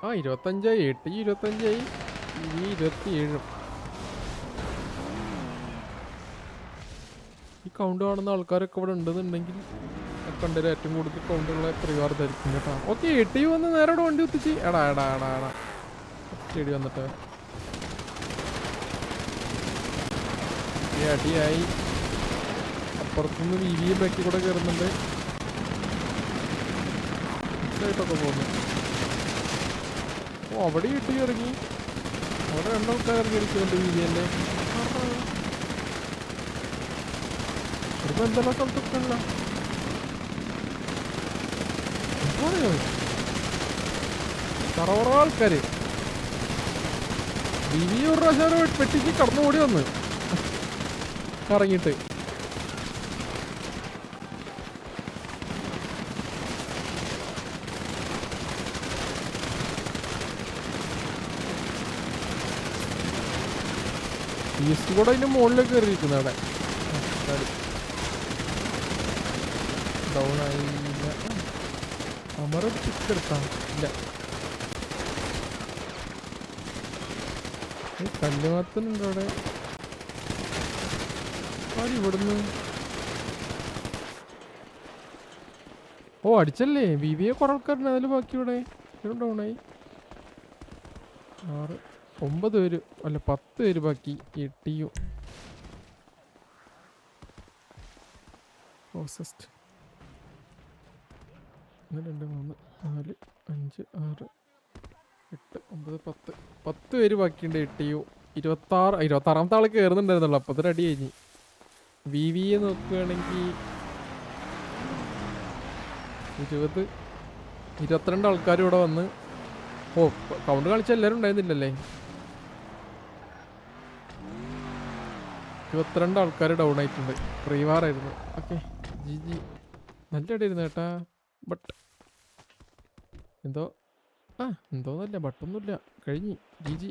ആ 25 8 25 ഇനി 27. ഈ കൗണ്ട് കാണുന്ന ആൾക്കാരൊക്കെ ഇവിടെ ഉണ്ടെന്നുണ്ടെങ്കിൽ കണ്ടതിൽ ഏറ്റവും കൂടുതൽ കൗണ്ടുള്ള പരിവാർ ധരിക്കും കേട്ടോ. ഓക്കെ എട്ടി വന്ന് നേരെ വണ്ടി കുത്തിച്ച് എടാ എടാ എടാ എടാ ചെടി വന്നിട്ട് അടിയായി. അപ്പുറത്തുനിന്ന് വിവിയെ ബാക്കി കൂടെ കയറുന്നുണ്ട്. ആയിട്ടൊക്കെ പോകുന്നു. ഓ അവിടെ ഇട്ടി ഇറങ്ങി. അവിടെ രണ്ടാൾക്കാർ ഇറങ്ങി ഇരിക്കുന്നുണ്ട് വിവിയല്ലേ. എന്തെല്ലാം സ്ഥലത്തൊക്കെ അല്ല കറവറ ആൾക്കാര് വിവി ഒരു പ്രാവശ്യം പെട്ടിക്ക് കടന്നുകൂടി വന്ന് കറങ്ങിയിട്ട്. ഈസ്റ്റ് കൂടെ അതിന്റെ മുകളിലേക്ക് കയറിയിരിക്കുന്ന അവിടെ ഡൗൺ ആയില്ല. അമര പിക്ക് എടുത്താ ഇല്ല. കല്ല് മാത്രമുണ്ട് അവിടെ. ഇവിടുന്ന് ഓ അടിച്ചല്ലേ വിവിയെ കുറെ ആൾക്കാരുണ്ട് അതിൽ. ബാക്കി ഇവിടെ ഡൗൺ ആയി. 6 9 പേര് അല്ല 10 പേര് ബാക്കി. 8 പ്രോസസ്ഡ്. 1 2 3 4 5 6 8 9 10 10 പേര് ബാക്കിയുണ്ട്. 8 26 ആള് കയറുന്നുണ്ടായിരുന്നല്ലോ. അപ്പത്തിന് അടി കഴിഞ്ഞ്. വിവിയെ നോക്കുകയാണെങ്കിൽ 20 22 ആൾക്കാർ ഇവിടെ വന്ന്. ഓ കൗണ്ട് കളിച്ച എല്ലാവരും ഉണ്ടായിരുന്നില്ലല്ലേ. 22 ആൾക്കാർ ഡൗൺ ആയിട്ടുണ്ട്. പ്രീവാറായിരുന്നു. ഓക്കെ ജി ജി നല്ല അടിയായിരുന്നു കേട്ടാ. ബട്ട് എന്തോന്നല്ല ബട്ടൊന്നുമില്ല കഴിഞ്ഞ് ജി ജി.